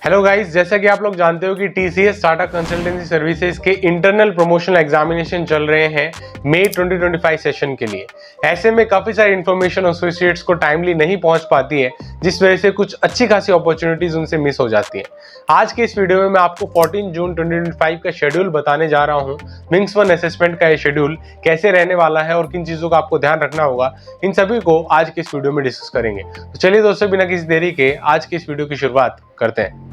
Hello guys, जैसा कि आप लोग जानते हो कि टीसीएस टाटा कंसल्टेंसी सर्विसेज के इंटरनल प्रमोशनल एग्जामिनेशन चल रहे हैं मई 2025 सेशन के लिए। ऐसे में काफ़ी सारी इन्फॉर्मेशन एसोसिएट्स को टाइमली नहीं पहुंच पाती है, जिस वजह से कुछ अच्छी खासी अपॉर्चुनिटीज उनसे मिस हो जाती है। आज के इस वीडियो में मैं आपको 14 जून 2025 का शेड्यूल बताने जा रहा हूँ। विंग्स वन असेसमेंट का ये शेड्यूल कैसे रहने वाला है और किन चीज़ों का आपको ध्यान रखना होगा, इन सभी को आज के इस वीडियो में डिस्कस करेंगे। तो चलिए दोस्तों, बिना किसी देरी के आज के इस वीडियो की शुरुआत करते हैं।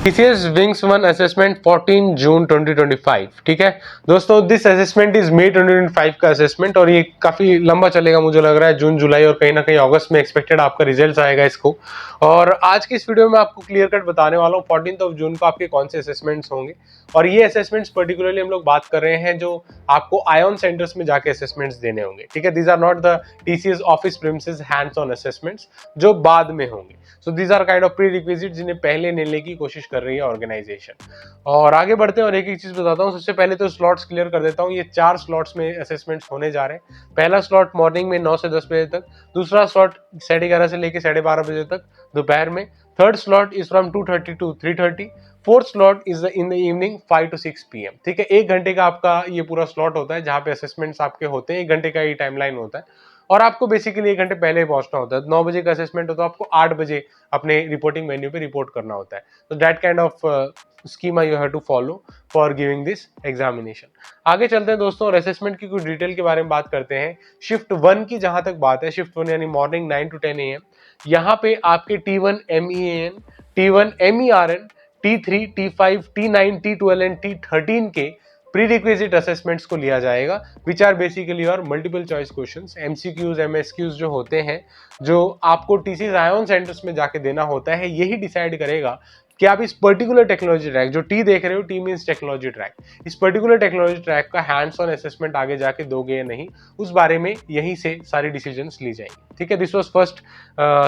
TCS wings one assessment 14 June 2025। ठीक है दोस्तों, दिस असेसमेंट इज मई 2025 का असेसमेंट और ये काफी लंबा चलेगा, मुझे लग रहा है जून जुलाई और कहीं ना कहीं अगस्त में एक्सपेक्टेड आपका रिजल्ट आएगा इसको। और आज की इस वीडियो में आपको क्लियर कट बताने वाला हूँ 14 जून को आपके कौन से असेसमेंट्स होंगे। और ये असेसमेंट्स पर्टिकुलरली हम लोग बात कर रहे हैं जो आपको आयोन सेंटर्स में जाके असेसमेंट्स देने होंगे। ठीक है, these are not the TCS office premises hands on assessments जो बाद में होंगे। So these are kind of prerequisite जिन्हें पहले लेने की कोशिश कर रही है ऑर्गेनाइजेशन। और आगे बढ़ते हैं और एक एक चीज बताता हूँ। सबसे पहले तो स्लॉट्स क्लियर कर देता हूँ। ये 4 स्लॉट्स में असेसमेंट्स होने जा रहे हैं। पहला स्लॉट मॉर्निंग में 9 से 10 बजे तक, दूसरा स्लॉट 11:30 से लेकर 12:30 बजे तक दोपहर में, third slot is from 2:30 to 3:30, fourth slot is in the evening 5 to 6 PM। ठीक है, 1 घंटे का आपका ये पूरा स्लॉट होता है जहाँ पे असेसमेंट्स आपके होते हैं। 1 घंटे का ये टाइमलाइन होता है और आपको बेसिकली 1 घंटे पहले पहुंचना होता है। 9 बजे का असेसमेंट होता है, आपको 8 बजे अपने रिपोर्टिंग वेन्यू पे रिपोर्ट करना होता है। तो that kind of schema you have to follow for giving this examination. आगे चलते हैं दोस्तों और असेसमेंट की कुछ डिटेल के बारे में बात करते हैं। शिफ्ट 1 की जहां तक बात है, शिफ्ट 1 यानी मॉर्निंग 9 to 10 AM, यहाँ पे आपके T1 MEAN, T1 MERN, T3, T5, T9, T12 and T13 के प्री रिक्विजिट असेसमेंट्स को लिया जाएगा, विच आर बेसिकली और multiple choice questions, MCQs MSQs जो होते हैं, जो आपको TCS आयोन सेंटर्स में जाके देना होता है। यही डिसाइड करेगा कि आप इस पर्टिकुलर टेक्नोलॉजी ट्रैक, जो टी देख रहे हो, टी मींस टेक्नोलॉजी ट्रैक, इस पर्टिकुलर टेक्नोलॉजी ट्रैक का हैंड्स ऑन असेसमेंट आगे जाके दोगे या नहीं, उस बारे में यहीं से सारी डिसीजंस ली जाएंगी। ठीक है, दिस वाज फर्स्ट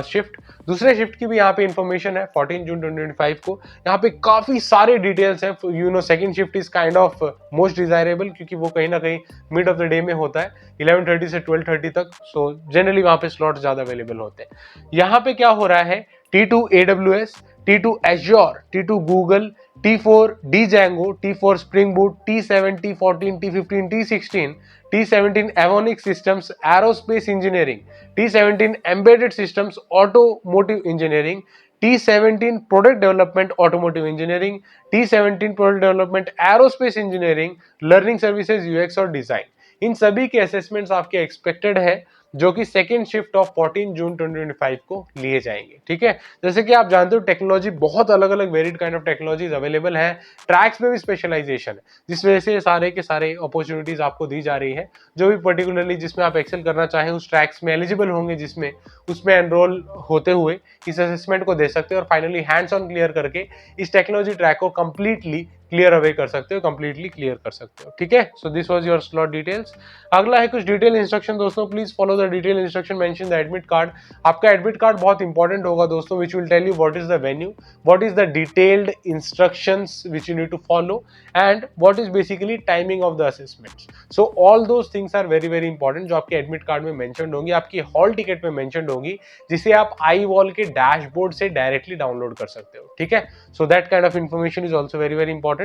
शिफ्ट। दूसरे शिफ्ट की भी यहाँ पे इंफॉर्मेशन है 14 जून 2025 को। यहाँ पे काफी सारे डिटेल्स हैं। You know, second shift is kind of most desirable क्योंकि वो कहीं ना कहीं मिड ऑफ द डे में होता है, 11:30 से 12:30 तक। सो जनरली वहां पे स्लॉट ज्यादा अवेलेबल होते हैं। यहाँ पे क्या हो रहा है, T2 AWS, T2 Azure, T2 Google, T4 Django, T4 Spring Boot, T7, T14, T15, T16, T17 Avonic Systems, Aerospace Engineering, T17 Embedded Systems, Automotive Engineering, T17 Product Development, Automotive Engineering, T17 Product Development, Aerospace Engineering, Learning Services, UX और Design। इन सभी के assessments आपके expected है जो कि second shift of 14 June 2025 को लिए जाएंगे। ठीक है, जैसे कि आप जानते हो टेक्नोलॉजी बहुत अलग अलग varied kind of technologies available है, ट्रैक्स में भी स्पेशलाइजेशन है, जिस वजह से सारे के सारे अपॉर्चुनिटीज आपको दी जा रही है। जो भी पर्टिकुलरली जिसमें आप एक्सेल करना चाहें उस ट्रैक्स में एलिजिबल होंगे, जिसमें उसमें एनरोल होते हुए इस असेसमेंट को दे सकते हो और फाइनली हैंड्स ऑन क्लियर करके इस टेक्नोलॉजी ट्रैक को कंप्लीटली क्लियर अवे कर सकते हो, कंप्लीटली क्लियर कर सकते हो। ठीक है, so this was your slot details. अगला है कुछ डिटेल इंस्ट्रक्शन दोस्तों, please follow the detail instruction mention the admit card. आपका एडमिट कार्ड बहुत इंपॉर्टेंट होगा दोस्तों, which will tell you what is the venue, what is the detailed instructions which you need to follow and what is basically timing of the assessments. So all those things are very very important, जो आपके admit card में mentioned होंगी, आपकी hall ticket में mentioned होगी, जिसे आप eye wall के डैशबोर्ड से डायरेक्टली डाउनलोड कर सकते हो। ठीक है, so that kind of information is also very very important.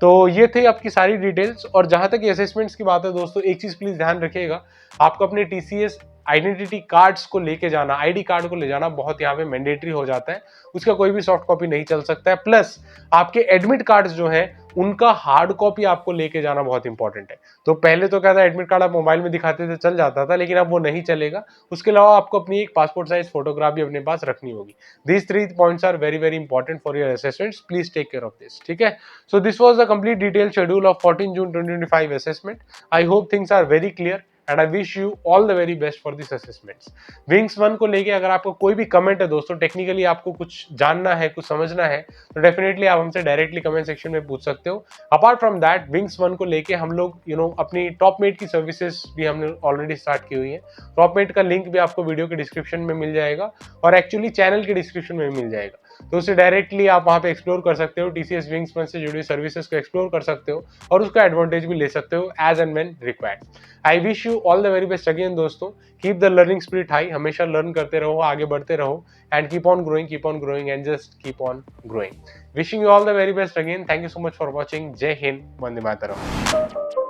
तो ये थे आपकी सारी डिटेल्स। और जहां तक असेसमेंट्स की बात है दोस्तों, एक चीज प्लीज ध्यान रखिएगा, आपको अपने TCS आइडेंटिटी कार्ड्स को लेके जाना, आईडी कार्ड को ले जाना बहुत यहाँ पे मैंडेटरी हो जाता है। उसका कोई भी सॉफ्ट कॉपी नहीं चल सकता है। प्लस आपके एडमिट कार्ड्स जो हैं उनका हार्ड कॉपी आपको लेके जाना बहुत इंपॉर्टेंट है। तो पहले तो क्या था, एडमिट कार्ड आप मोबाइल में दिखाते थे चल जाता था, लेकिन अब वो नहीं चलेगा। उसके अलावा आपको अपनी एक पासपोर्ट साइज फोटोग्राफ भी अपने पास रखनी होगी। These 3 points are very very important for your assessments, please take care of this. ठीक है, so this was the complete detail schedule of 14 June 2025 assessment. I hope things are very clear and I wish you all the very best for this assessments। Wings one को लेके अगर आपको कोई भी comment है दोस्तों, टेक्निकली आपको कुछ जानना है, कुछ समझना है, तो डेफिनेटली आप हमसे डायरेक्टली कमेंट सेक्शन में पूछ सकते हो। Apart from that, wings one को लेके हम लोग अपनी टॉपमेट की सर्विसेज भी हमने ऑलरेडी स्टार्ट की हुई है। टॉपमेट का लिंक भी आपको वीडियो के डिस्क्रिप्शन में मिल जाएगा और एक्चुअली चैनल के डिस्क्रिप्शन में मिल जाएगा। तो उसे डायरेक्टली आप वहाँ पे एक्सप्लोर कर सकते हो, TCS विंगस्पन से जुड़ी सर्विसेज को एक्सप्लोर कर सकते हो और उसका एडवांटेज भी ले सकते हो as and when required. I wish you all the very best again दोस्तों। Keep the learning spirit high, हमेशा लर्न करते रहो, आगे बढ़ते रहो and keep on growing and just keep on growing. Wishing you all the very best again. Thank you so much for watching. जय हिंद, वंदे मातरम।